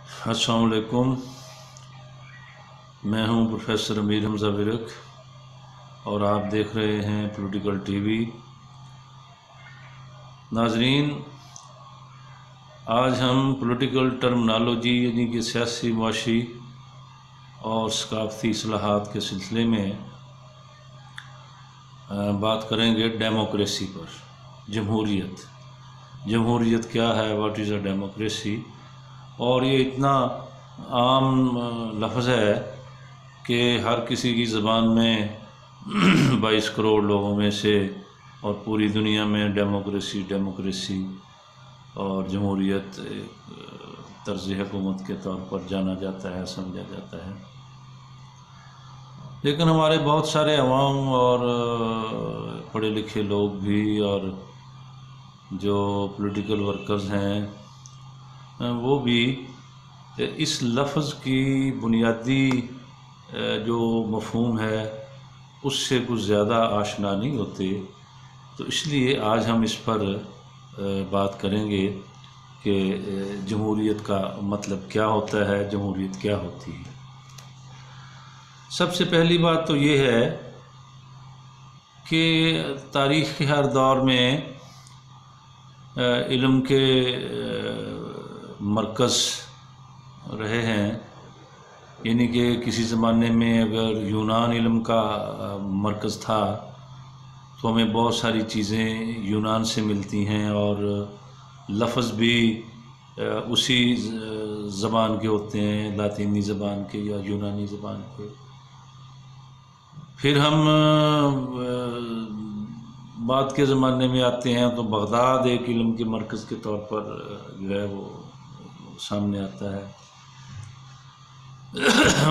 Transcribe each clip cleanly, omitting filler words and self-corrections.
السلام علیکم، میں ہوں پروفیسر امیر حمزہ ورک اور آپ دیکھ رہے ہیں پولیٹیکل ٹی وی۔ ناظرین، آج ہم پولیٹیکل ٹرمنالوجی یعنی کہ سیاسی، معاشی اور ثقافتی اصلاحات کے سلسلے میں بات کریں گے ڈیموکریسی پر۔ جمہوریت کیا ہے، واٹ از اے ڈیموکریسی؟ اور یہ اتنا عام لفظ ہے کہ ہر کسی کی زبان میں 22 کروڑ لوگوں میں سے اور پوری دنیا میں ڈیموکریسی اور جمہوریت طرز حکومت کے طور پر جانا جاتا ہے، سمجھا جاتا ہے۔ لیکن ہمارے بہت سارے عوام اور پڑھے لکھے لوگ بھی اور جو پولیٹیکل ورکرز ہیں وہ بھی اس لفظ کی بنیادی جو مفہوم ہے اس سے کچھ زیادہ آشنا نہیں ہوتے، تو اس لیے آج ہم اس پر بات کریں گے کہ جمہوریت کا مطلب کیا ہوتا ہے، جمہوریت کیا ہوتی ہے۔ سب سے پہلی بات تو یہ ہے کہ تاریخ کے ہر دور میں علم کے مرکز رہے ہیں، یعنی کہ کسی زمانے میں اگر یونان علم کا مرکز تھا تو ہمیں بہت ساری چیزیں یونان سے ملتی ہیں اور لفظ بھی اسی زبان کے ہوتے ہیں، لاطینی زبان کے یا یونانی زبان کے۔ پھر ہم بعد کے زمانے میں آتے ہیں تو بغداد ایک علم کے مرکز کے طور پر جو ہے وہ سامنے آتا ہے۔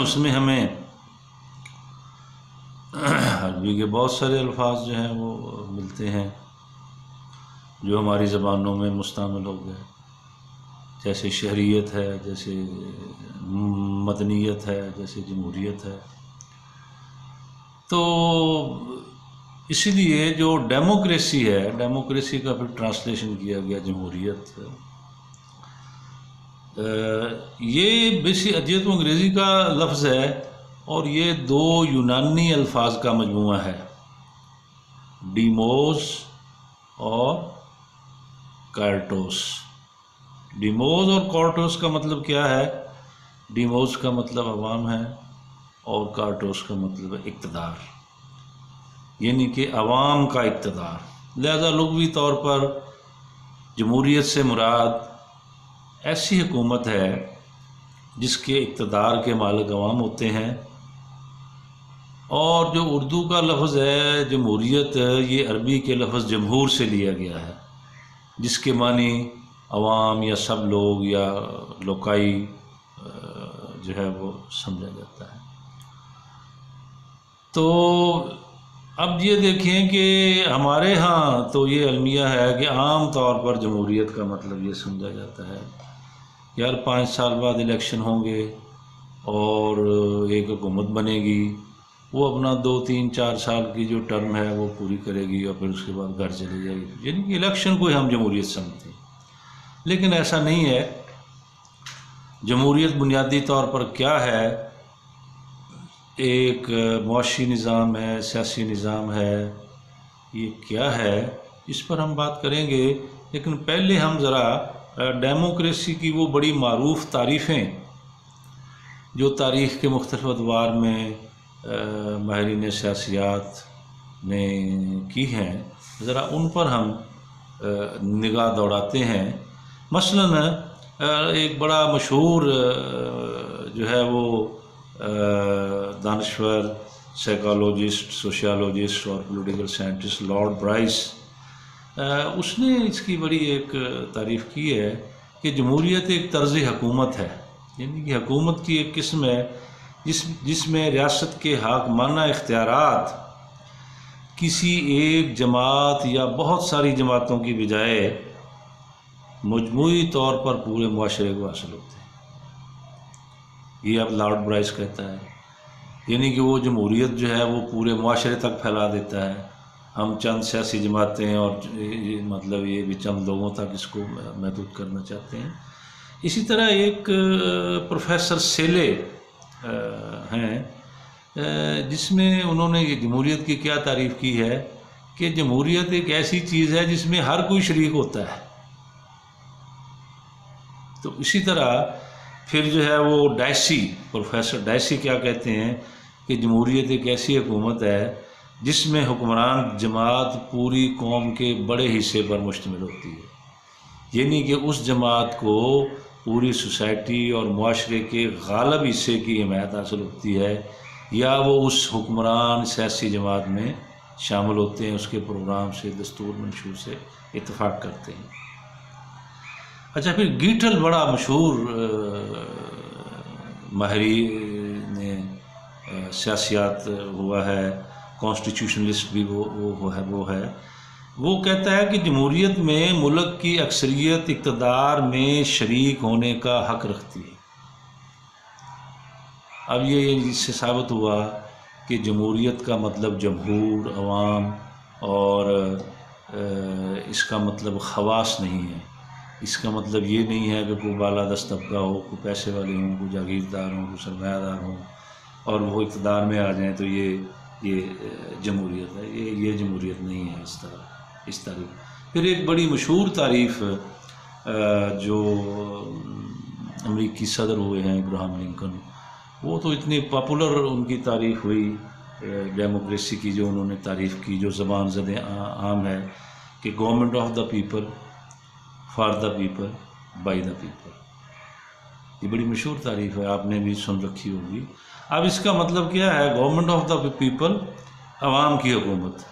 اس میں ہمیں عربی کے بہت سارے الفاظ جو ہیں وہ ملتے ہیں جو ہماری زبانوں میں مستعمل ہو گئے، جیسے شہریت ہے، جیسے مدنیت ہے، جیسے جمہوریت ہے۔ تو اسی لیے جو ڈیموکریسی ہے، ڈیموکریسی کا پھر ٹرانسلیشن کیا گیا جمہوریت، یہ تو انگریزی کا لفظ ہے اور یہ دو یونانی الفاظ کا مجموعہ ہے، ڈیموس اور کارٹوس۔ ڈیموس اور کارٹوس کا مطلب کیا ہے؟ ڈیموس کا مطلب عوام ہے اور کارٹوس کا مطلب اقتدار، یعنی کہ عوام کا اقتدار۔ لہذا لغوی طور پر جمہوریت سے مراد ایسی حکومت ہے جس کے اقتدار کے مالک عوام ہوتے ہیں، اور جو اردو کا لفظ ہے جمہوریت، یہ عربی کے لفظ جمہور سے لیا گیا ہے، جس کے معنی عوام یا سب لوگ یا لوکائی جو ہے وہ سمجھا جاتا ہے۔ تو اب یہ دیکھیں کہ ہمارے ہاں تو یہ المیہ ہے کہ عام طور پر جمہوریت کا مطلب یہ سمجھا جاتا ہے یار 5 سال بعد الیکشن ہوں گے اور ایک حکومت بنے گی، وہ اپنا 2 3 4 سال کی جو ٹرم ہے وہ پوری کرے گی اور پھر اس کے بعد گھر چلی جائے گی، یعنی کہ الیکشن کو ہی ہم جمہوریت سمجھتے ہیں۔ لیکن ایسا نہیں ہے۔ جمہوریت بنیادی طور پر کیا ہے؟ ایک معاشی نظام ہے، سیاسی نظام ہے، یہ کیا ہے اس پر ہم بات کریں گے۔ لیکن پہلے ہم ذرا ڈیموکریسی کی وہ بڑی معروف تعریفیں جو تاریخ کے مختلف ادوار میں ماہرین سیاسیات نے کی ہیں، ذرا ان پر ہم نگاہ دوڑاتے ہیں۔ مثلاً ایک بڑا مشہور جو ہے وہ دانشور، سائیکالوجسٹ، سوشیالوجسٹ اور پولیٹیکل سائنٹسٹ لارڈ برائس، اس نے اس کی بڑی ایک تعریف کی ہے کہ جمہوریت ایک طرز حکومت ہے، یعنی کہ حکومت کی ایک قسم ہے جس میں ریاست کے حاکمانہ اختیارات کسی ایک جماعت یا بہت ساری جماعتوں کی بجائے مجموعی طور پر پورے معاشرے کو حاصل ہوتے ہیں۔ یہ اب لارڈ برائس کہتا ہے، یعنی کہ وہ جمہوریت جو ہے وہ پورے معاشرے تک پھیلا دیتا ہے۔ ہم چند سیاسی جماعتیں اور مطلب یہ بھی چند لوگوں تک اس کو محدود کرنا چاہتے ہیں، اسی طرح ایک پروفیسر سیلے ہیں، جس میں انہوں نے یہ جمہوریت کی کیا تعریف کی ہے کہ جمہوریت ایک ایسی چیز ہے جس میں ہر کوئی شریک ہوتا ہے۔ تو اسی طرح پھر جو ہے وہ ڈائسی، پروفیسر ڈائسی کیا کہتے ہیں کہ جمہوریت ایک ایسی حکومت ہے جس میں حکمران جماعت پوری قوم کے بڑے حصے پر مشتمل ہوتی ہے، یعنی کہ اس جماعت کو پوری سوسائٹی اور معاشرے کے غالب حصے کی حمایت حاصل ہوتی ہے، یا وہ اس حکمران سیاسی جماعت میں شامل ہوتے ہیں، اس کے پروگرام سے، دستور منشور سے اتفاق کرتے ہیں۔ اچھا، پھر گیٹل بڑا مشہور ماہرین سیاسیات ہوا ہے، کانسٹیٹیوشنلسٹ بھی وہ ہے، وہ کہتا ہے کہ جمہوریت میں ملک کی اکثریت اقتدار میں شریک ہونے کا حق رکھتی ہے۔ اب یہ اس سے ثابت ہوا کہ جمہوریت کا مطلب جمہور، عوام، اور اس کا مطلب خواص نہیں ہے۔ اس کا مطلب یہ نہیں ہے کہ کوئی بالادست طبقہ ہو، کوئی پیسے والے ہوں، کوئی جاگیردار ہوں، کوئی سرمایہ دار ہوں اور وہ اقتدار میں آ جائیں تو یہ جمہوریت ہے۔ یہ جمہوریت نہیں ہے اس تعریف۔ پھر ایک بڑی مشہور تعریف جو امریکی صدر ہوئے ہیں ابراہم لنکن، وہ تو اتنی پاپولر ان کی تعریف ہوئی ڈیموکریسی کی، جو انہوں نے تعریف کی، جو زبان زد عام ہے کہ government of the people, for the people, by the people. یہ بڑی مشہور تعریف ہے، آپ نے بھی سن رکھی ہوگی۔ اب اس کا مطلب کیا ہے؟ گورنمنٹ آف دا پیپل، عوام کی حکومت۔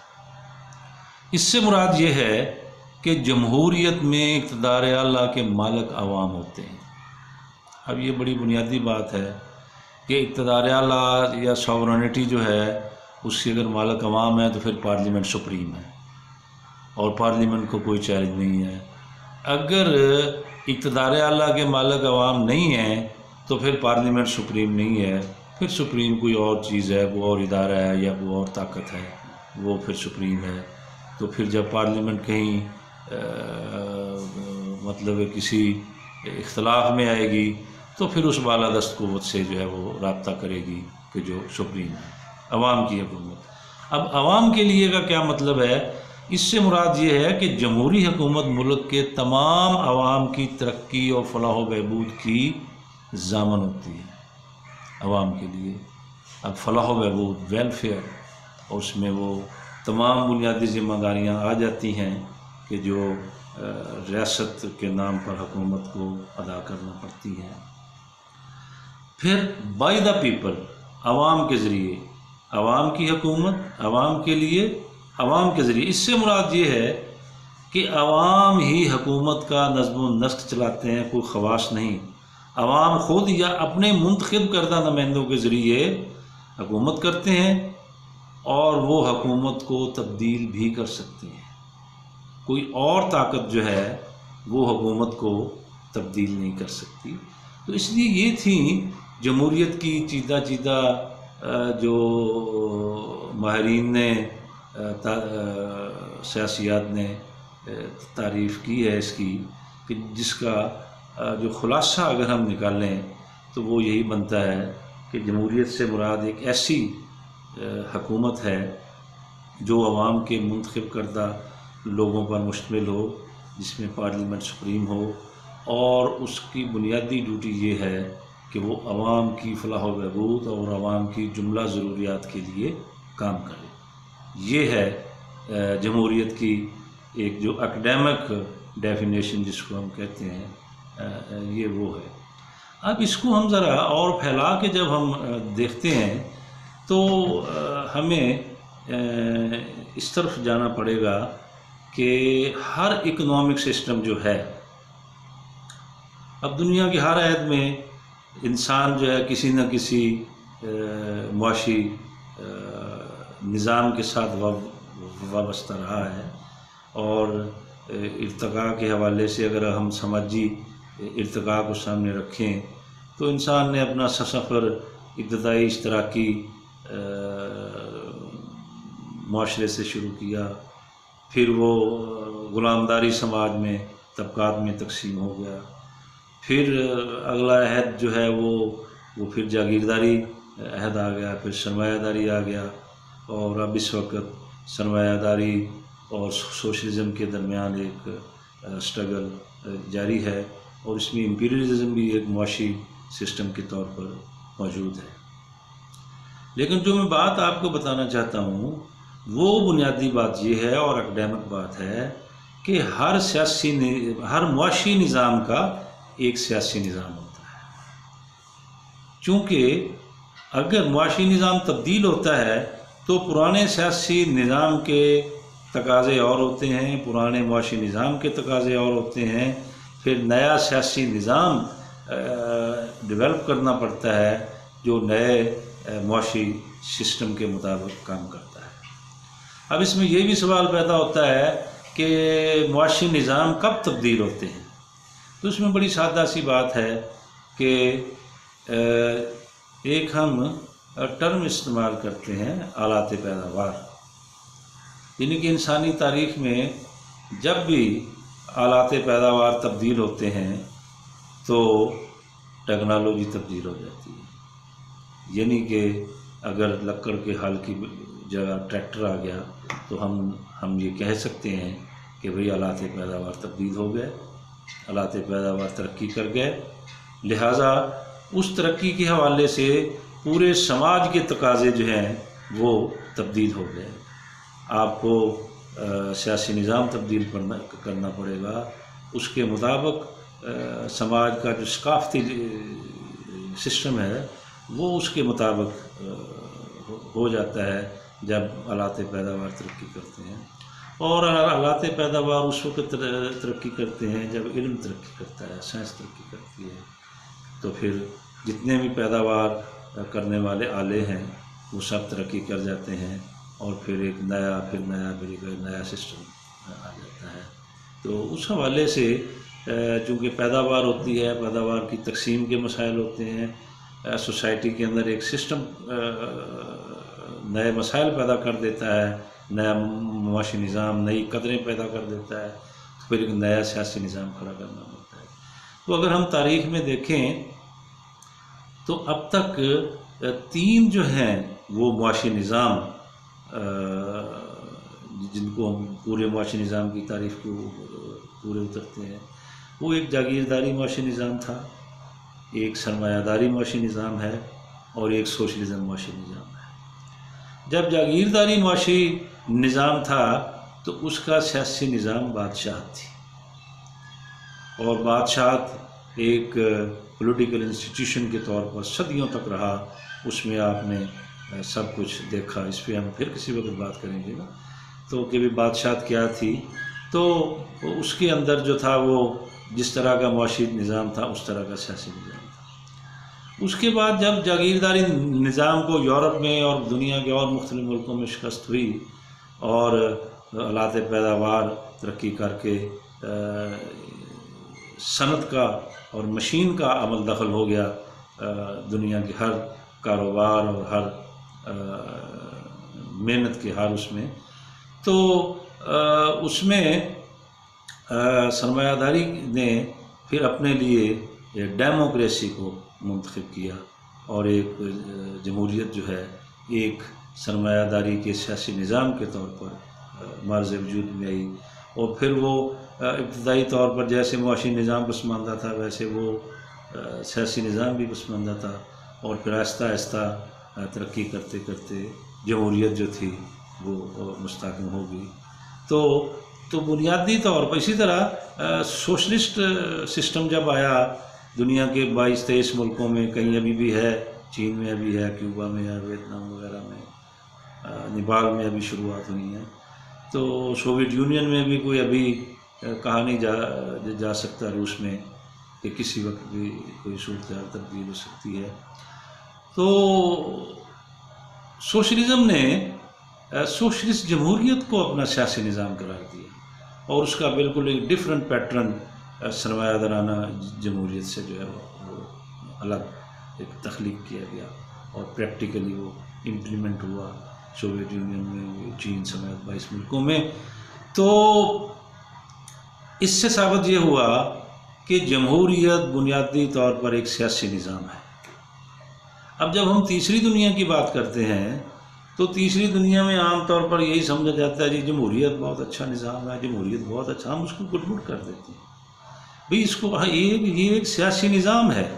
اس سے مراد یہ ہے کہ جمہوریت میں اقتدار اعلیٰ کے مالک عوام ہوتے ہیں۔ اب یہ بڑی بنیادی بات ہے کہ اقتدار اعلیٰ یا ساورنٹی جو ہے اس کی اگر مالک عوام ہے تو پھر پارلیمنٹ سپریم ہے، اور پارلیمنٹ کو کوئی چیلنج نہیں ہے۔ اگر اقتدار اعلیٰ کے مالک عوام نہیں ہیں تو پھر پارلیمنٹ سپریم نہیں ہے، پھر سپریم کوئی اور چیز ہے، وہ اور ادارہ ہے یا وہ اور طاقت ہے، وہ پھر سپریم ہے۔ تو پھر جب پارلیمنٹ کہیں مطلب کسی اختلاف میں آئے گی تو پھر اس بالادست قوت سے جو ہے وہ رابطہ کرے گی کہ جو سپریم ہے، عوام کی حکومت۔ اب عوام کے لیے کا کیا مطلب ہے؟ اس سے مراد یہ ہے کہ جمہوری حکومت ملک کے تمام عوام کی ترقی اور فلاح و بہبود کی ضامن ہوتی ہے، عوام کے لیے۔ اب فلاح و بہبود، ویلفیئر، اور اس میں وہ تمام بنیادی ذمہ داریاں آ جاتی ہیں کہ جو ریاست کے نام پر حکومت کو ادا کرنا پڑتی ہے۔ پھر بائی دا پیپل، عوام کے ذریعے، عوام کی حکومت، عوام کے لیے، عوام کے ذریعے۔ اس سے مراد یہ ہے کہ عوام ہی حکومت کا نظم و نسق چلاتے ہیں، کوئی خواص نہیں۔ عوام خود یا اپنے منتخب کردہ نمائندوں کے ذریعے حکومت کرتے ہیں، اور وہ حکومت کو تبدیل بھی کر سکتے ہیں۔ کوئی اور طاقت جو ہے وہ حکومت کو تبدیل نہیں کر سکتی۔ تو اس لیے یہ تھی جمہوریت کی چیدہ جو ماہرین نے، سیاسیات نے تعریف کی ہے اس کی، کہ جس کا جو خلاصہ اگر ہم نکالیں تو وہ یہی بنتا ہے کہ جمہوریت سے مراد ایک ایسی حکومت ہے جو عوام کے منتخب کردہ لوگوں پر مشتمل ہو، جس میں پارلیمنٹ سپریم ہو، اور اس کی بنیادی ڈیوٹی یہ ہے کہ وہ عوام کی فلاح و بہبود اور عوام کی جملہ ضروریات کے لیے کام کرے۔ یہ ہے جمہوریت کی ایک جو اکیڈیمک ڈیفینیشن جس کو ہم کہتے ہیں، یہ وہ ہے۔ اب اس کو ہم ذرا اور پھیلا کے جب ہم دیکھتے ہیں تو ہمیں اس طرف جانا پڑے گا کہ ہر اکنامک سسٹم جو ہے، اب دنیا کی ہر عہد میں انسان جو ہے کسی نہ کسی معاشی نظام کے ساتھ وابستہ رہا ہے، اور ارتقاء کے حوالے سے اگر ہم سماجی ارتقاء کو سامنے رکھیں تو انسان نے اپنا سفر ابتدائی اشتراکی معاشرے سے شروع کیا، پھر وہ غلام داری سماج میں طبقات میں تقسیم ہو گیا، پھر اگلا عہد جو ہے وہ پھر جاگیرداری عہد آ گیا، پھر سرمایہ داری آ گیا، اور اب اس وقت سرمایہ داری اور سوشلزم کے درمیان ایک اسٹرگل جاری ہے، اور اس میں امپیریلزم بھی ایک معاشی سسٹم کے طور پر موجود ہے۔ لیکن جو میں بات آپ کو بتانا چاہتا ہوں وہ بنیادی بات یہ ہے اور اکیڈمک بات ہے کہ ہر معاشی نظام کا ایک سیاسی نظام ہوتا ہے۔ چونکہ اگر معاشی نظام تبدیل ہوتا ہے تو پرانے سیاسی نظام کے تقاضے اور ہوتے ہیں، پرانے معاشی نظام کے تقاضے اور ہوتے ہیں، پھر نیا سیاسی نظام ڈیولپ کرنا پڑتا ہے جو نئے معاشی سسٹم کے مطابق کام کرتا ہے۔ اب اس میں یہ بھی سوال پیدا ہوتا ہے کہ معاشی نظام کب تبدیل ہوتے ہیں، تو اس میں بڑی سادہ سی بات ہے کہ ایک ہم ٹرم استعمال کرتے ہیں آلات پیداوار، یعنی کہ انسانی تاریخ میں جب بھی آلات پیداوار تبدیل ہوتے ہیں تو ٹیکنالوجی تبدیل ہو جاتی ہے۔ یعنی کہ اگر لکڑ کے ہل کی جگہ ٹریکٹر آ گیا تو ہم یہ کہہ سکتے ہیں کہ بھئی آلات پیداوار تبدیل ہو گئے، آلات پیداوار ترقی کر گئے، لہٰذا اس ترقی کے حوالے سے پورے سماج کے تقاضے جو ہیں وہ تبدیل ہو گئے۔ آپ کو سیاسی نظام تبدیل کرنا پڑے گا، اس کے مطابق سماج کا جو ثقافتی سسٹم ہے وہ اس کے مطابق ہو جاتا ہے جب آلات پیداوار ترقی کرتے ہیں، اور آلات پیداوار اس وقت ترقی کرتے ہیں جب علم ترقی کرتا ہے، سائنس ترقی کرتی ہے، تو پھر جتنے بھی پیداوار کرنے والے آلے ہیں وہ سب ترقی کر جاتے ہیں، اور پھر ایک نیا سسٹم آ جاتا ہے۔ تو اس حوالے سے چونکہ پیداوار ہوتی ہے، پیداوار کی تقسیم کے مسائل ہوتے ہیں، سوسائٹی کے اندر ایک سسٹم نئے مسائل پیدا کر دیتا ہے، نیا معاشی نظام نئی قدریں پیدا کر دیتا ہے، تو پھر ایک نیا سیاسی نظام کھڑا کرنا پڑتا ہے۔ تو اگر ہم تاریخ میں دیکھیں تو اب تک 3 جو ہیں وہ معاشی نظام جن کو ہم پورے معاشی نظام کی تعریف کو پورے اترتے ہیں، وہ ایک جاگیرداری معاشی نظام تھا، ایک سرمایہ داری معاشی نظام ہے، اور ایک سوشلزم معاشی نظام ہے۔ جب جاگیرداری معاشی نظام تھا تو اس کا سیاسی نظام بادشاہت تھی، اور بادشاہت ایک پولیٹیکل انسٹیٹیوشن کے طور پر صدیوں تک رہا، اس میں آپ نے سب کچھ دیکھا، اس پہ ہم پھر کسی وقت بات کریں گے نا، تو کہ بھی بادشاہت کیا تھی، تو اس کے اندر جو تھا وہ جس طرح کا معاشی نظام تھا اس طرح کا سیاسی نظام تھا۔ اس کے بعد جب جاگیرداری نظام کو یورپ میں اور دنیا کے اور مختلف ملکوں میں شکست ہوئی اور آلات پیداوار ترقی کر کے صنعت کا اور مشین کا عمل دخل ہو گیا دنیا کے ہر کاروبار اور ہر محنت کے ہر اس میں، تو اس میں سرمایہ داری نے پھر اپنے لیے ڈیموکریسی کو منتخب کیا، اور ایک جمہوریت جو ہے ایک سرمایہ داری کے سیاسی نظام کے طور پر معرض وجود میں آئی، اور پھر وہ ابتدائی طور پر جیسے معاشی نظام پسماندہ تھا ویسے وہ سیاسی نظام بھی پسماندہ تھا، اور پھر آہستہ آہستہ ترقی کرتے کرتے جمہوریت جو تھی وہ مستحکم ہو گئی۔ تو بنیادی طور پر اسی طرح سوشلسٹ سسٹم جب آیا دنیا کے 22-23 ملکوں میں، کہیں ابھی بھی ہے، چین میں ابھی ہے، کیوبا میں ہے، ویتنام وغیرہ میں، نیپال میں ابھی شروعات ہوئی ہیں، تو سوویت یونین میں بھی کوئی ابھی کہا نہیں جا سکتا روس میں کہ کسی وقت بھی کوئی صورتحال تبدیل ہو سکتی ہے۔ تو سوشلزم نے سوشلسٹ جمہوریت کو اپنا سیاسی نظام قرار دیا، اور اس کا بالکل ایک ڈیفرنٹ پیٹرن سرمایہ دارانہ جمہوریت سے جو ہے وہ الگ ایک تخلیق کیا گیا، اور پریکٹیکلی وہ امپلیمنٹ ہوا سوویت یونین میں، چین سمیت 22 ملکوں میں۔ تو اس سے ثابت یہ ہوا کہ جمہوریت بنیادی طور پر ایک سیاسی نظام ہے۔ اب جب ہم تیسری دنیا کی بات کرتے ہیں تو تیسری دنیا میں عام طور پر یہی سمجھا جاتا ہے جی جمہوریت بہت اچھا نظام ہے، جمہوریت بہت اچھا، ہم اس کو گڑبڑ کر دیتے ہیں بھئی اس کو یہ ایک سیاسی نظام ہے،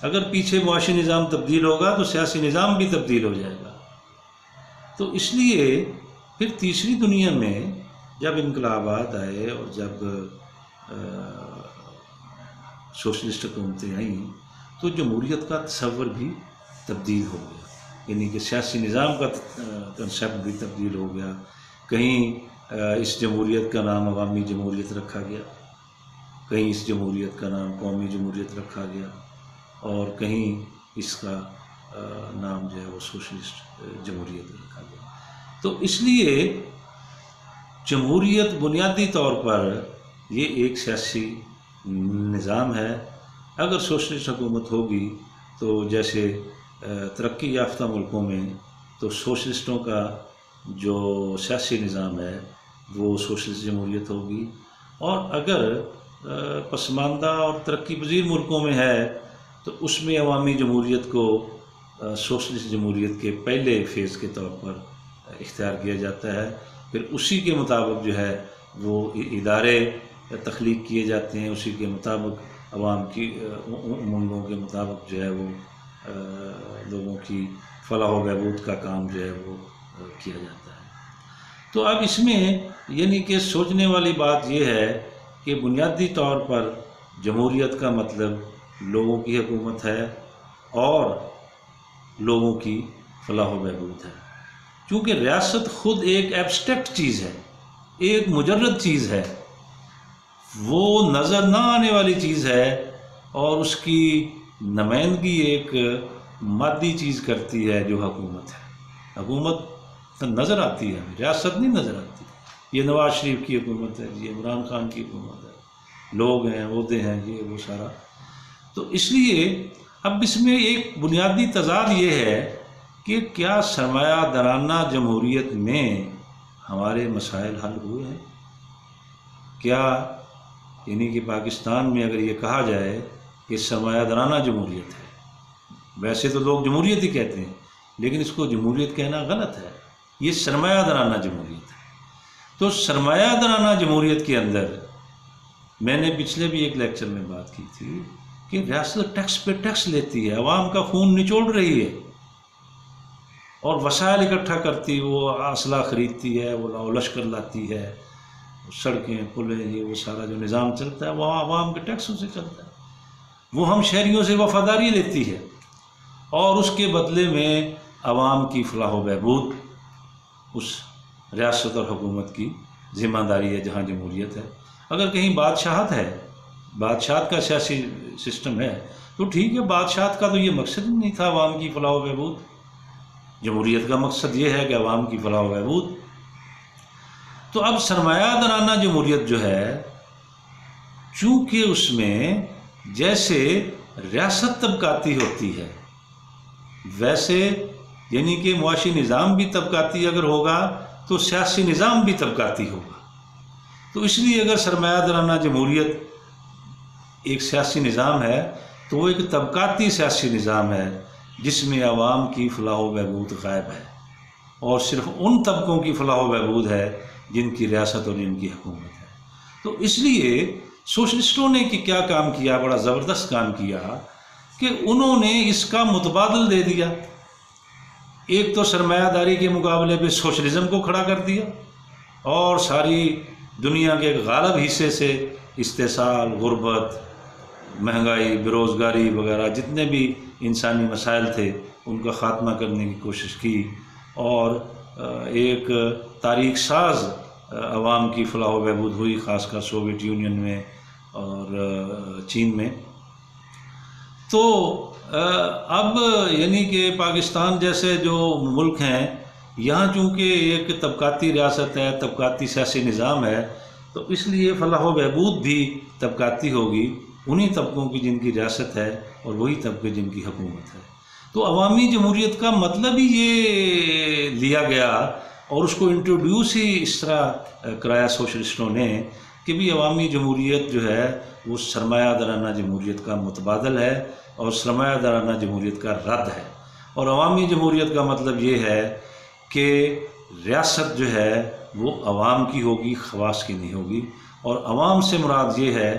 اگر پیچھے معاشی نظام تبدیل ہوگا تو سیاسی نظام بھی تبدیل ہو جائے گا۔ تو اس لیے پھر تیسری دنیا میں جب انقلابات آئے اور جب سوشلسٹ حکومتیں آئیں تو جمہوریت کا تصور بھی تبدیل ہو گیا، یعنی کہ سیاسی نظام کا کنسیپٹ بھی تبدیل ہو گیا۔ کہیں اس جمہوریت کا نام عوامی جمہوریت رکھا گیا، کہیں اس جمہوریت کا نام قومی جمہوریت رکھا گیا، اور کہیں اس کا نام جو ہے وہ سوشلسٹ جمہوریت رکھا گیا۔ تو اس لیے جمہوریت بنیادی طور پر یہ ایک سیاسی نظام ہے۔ اگر سوشلسٹ حکومت ہوگی تو جیسے ترقی یافتہ ملکوں میں تو سوشلسٹوں کا جو سیاسی نظام ہے وہ سوشلسٹ جمہوریت ہوگی، اور اگر پسماندہ اور ترقی پذیر ملکوں میں ہے تو اس میں عوامی جمہوریت کو سوشلسٹ جمہوریت کے پہلے فیز کے طور پر اختیار کیا جاتا ہے۔ پھر اسی کے مطابق جو ہے وہ ادارے تخلیق کیے جاتے ہیں، اسی کے مطابق عوام کی امنگوں کے مطابق جو ہے وہ لوگوں کی فلاح و بہبود کا کام جو ہے وہ کیا جاتا ہے۔ تو اب اس میں یعنی کہ سوچنے والی بات یہ ہے کہ بنیادی طور پر جمہوریت کا مطلب لوگوں کی حکومت ہے اور لوگوں کی فلاح و بہبود ہے، چونکہ ریاست خود ایک ایبسٹریکٹ چیز ہے، ایک مجرد چیز ہے، وہ نظر نہ آنے والی چیز ہے، اور اس کی نمائندگی ایک مادی چیز کرتی ہے جو حکومت ہے۔ حکومت نظر آتی ہے، ریاست نہیں نظر آتی۔ یہ نواز شریف کی حکومت ہے، یہ عمران خان کی حکومت ہے، لوگ ہیں، عہدے ہیں، یہ وہ سارا۔ تو اس لیے اب اس میں ایک بنیادی تضاد یہ ہے کہ کیا سرمایہ دارانہ جمہوریت میں ہمارے مسائل حل ہوئے ہیں؟ کیا یعنی کہ پاکستان میں اگر یہ کہا جائے کہ سرمایہ دارانہ جمہوریت ہے، ویسے تو لوگ جمہوریت ہی کہتے ہیں لیکن اس کو جمہوریت کہنا غلط ہے، یہ سرمایہ دارانہ جمہوریت ہے۔ تو سرمایہ دارانہ جمہوریت کے اندر میں نے پچھلے بھی ایک لیکچر میں بات کی تھی کہ ریاست ٹیکس پہ ٹیکس لیتی ہے، عوام کا خون نچوڑ رہی ہے، اور وسائل اکٹھا کرتی، وہ اسلحہ خریدتی ہے، وہ لشکر لاتی ہے، سڑکیں پلیں یہ وہ سارا جو نظام چلتا ہے وہ عوام کے ٹیکسوں سے چلتا ہے۔ وہ ہم شہریوں سے وفاداری لیتی ہے، اور اس کے بدلے میں عوام کی فلاح و بہبود اس ریاست اور حکومت کی ذمہ داری ہے جہاں جمہوریت ہے۔ اگر کہیں بادشاہت ہے، بادشاہت کا سیاسی سسٹم ہے تو ٹھیک ہے، بادشاہت کا تو یہ مقصد ہی نہیں تھا عوام کی فلاح و بہبود۔ جمہوریت کا مقصد یہ ہے کہ عوام کی فلاح و بہبود۔ تو اب سرمایہ دارانہ جمہوریت جو ہے، چونکہ اس میں جیسے ریاست طبقاتی ہوتی ہے ویسے یعنی کہ معاشی نظام بھی طبقاتی اگر ہوگا تو سیاسی نظام بھی طبقاتی ہوگا۔ تو اس لیے اگر سرمایہ دارانہ جمہوریت ایک سیاسی نظام ہے تو وہ ایک طبقاتی سیاسی نظام ہے جس میں عوام کی فلاح و بہبود غائب ہے، اور صرف ان طبقوں کی فلاح و بہبود ہے جن کی ریاست اور جن کی حکومت ہے۔ تو اس لیے سوشلسٹوں نے کیا کام کیا، بڑا زبردست کام کیا کہ انہوں نے اس کا متبادل دے دیا۔ ایک تو سرمایہ داری کے مقابلے پہ سوشلزم کو کھڑا کر دیا، اور ساری دنیا کے غالب حصے سے استحصال، غربت، مہنگائی، بےروزگاری وغیرہ جتنے بھی انسانی مسائل تھے ان کا خاتمہ کرنے کی کوشش کی، اور ایک تاریخ ساز عوام کی فلاح و بہبود ہوئی، خاص کر سوویت یونین میں اور چین میں۔ تو اب یعنی کہ پاکستان جیسے جو ملک ہیں یہاں چونکہ ایک طبقاتی ریاست ہے، طبقاتی سیاسی نظام ہے، تو اس لیے فلاح و بہبود بھی طبقاتی ہوگی، انہی طبقوں کی جن کی ریاست ہے اور وہی طبقے جن کی حکومت ہے۔ تو عوامی جمہوریت کا مطلب ہی یہ لیا گیا، اور اس کو انٹروڈیوس ہی اس طرح کرایا سوشلسٹوں نے کہ بھی عوامی جمہوریت جو ہے وہ سرمایہ دارانہ جمہوریت کا متبادل ہے اور سرمایہ دارانہ جمہوریت کا رد ہے۔ اور عوامی جمہوریت کا مطلب یہ ہے کہ ریاست جو ہے وہ عوام کی ہوگی، خواص کی نہیں ہوگی، اور عوام سے مراد یہ ہے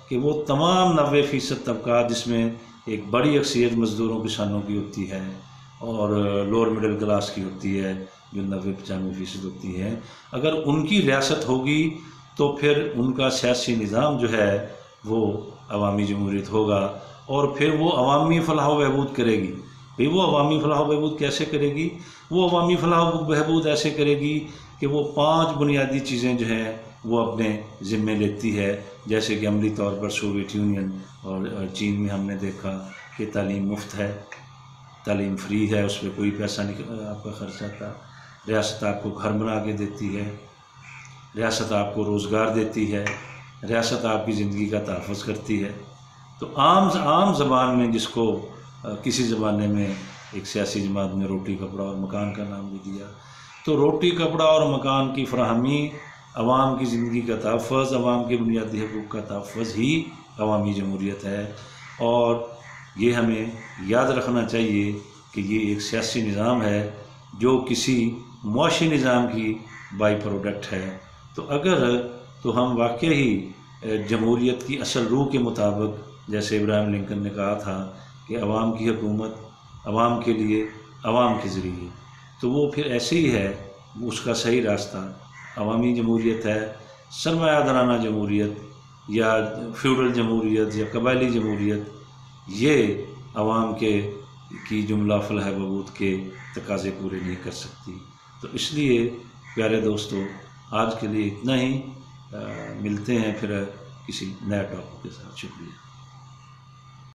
کہ وہ تمام 90% طبقات جس میں ایک بڑی اکثریت مزدوروں کسانوں کی ہوتی ہے اور لوور مڈل کلاس کی ہوتی ہے جو 90-95% ہوتی ہے، اگر ان کی ریاست ہوگی تو پھر ان کا سیاسی نظام جو ہے وہ عوامی جمہوریت ہوگا، اور پھر وہ عوامی فلاح و بہبود کرے گی۔ بھئی وہ عوامی فلاح و بہبود کیسے کرے گی؟ وہ عوامی فلاح و بہبود ایسے کرے گی کہ وہ 5 بنیادی چیزیں جو ہیں وہ اپنے ذمے لیتی ہے، جیسے کہ عملی طور پر سوویت یونین اور چین میں ہم نے دیکھا کہ تعلیم مفت ہے، تعلیم فری ہے، اس پہ کوئی پیسہ نہیں آپ کا خرچ آتا، ریاست آپ کو گھر بنا کے دیتی ہے، ریاست آپ کو روزگار دیتی ہے، ریاست آپ کی زندگی کا تحفظ کرتی ہے۔ تو عام زبان میں جس کو کسی زمانے میں ایک سیاسی جماعت نے روٹی کپڑا اور مکان کا نام بھی دیا، تو روٹی کپڑا اور مکان کی فراہمی، عوام کی زندگی کا تحفظ، عوام کے بنیادی حقوق کا تحفظ ہی عوامی جمہوریت ہے۔ اور یہ ہمیں یاد رکھنا چاہیے کہ یہ ایک سیاسی نظام ہے جو کسی معاشی نظام کی بائی پروڈکٹ ہے۔ تو ہم واقعی جمہوریت کی اصل روح کے مطابق، جیسے ابراہیم لنکن نے کہا تھا کہ عوام کی حکومت عوام کے لیے، عوام کے ذریعے، تو وہ پھر ایسے ہی ہے، اس کا صحیح راستہ عوامی جمہوریت ہے۔ سرمایہ دارانہ جمہوریت یا فیوڈل جمہوریت یا قبائلی جمہوریت یہ عوام کی جملہ فلاح بہبود کے تقاضے پورے نہیں کر سکتی۔ تو اس لیے پیارے دوستو، آج کے لیے اتنا ہی، ملتے ہیں پھر کسی نئے ٹاپک کے ساتھ۔ شکریہ۔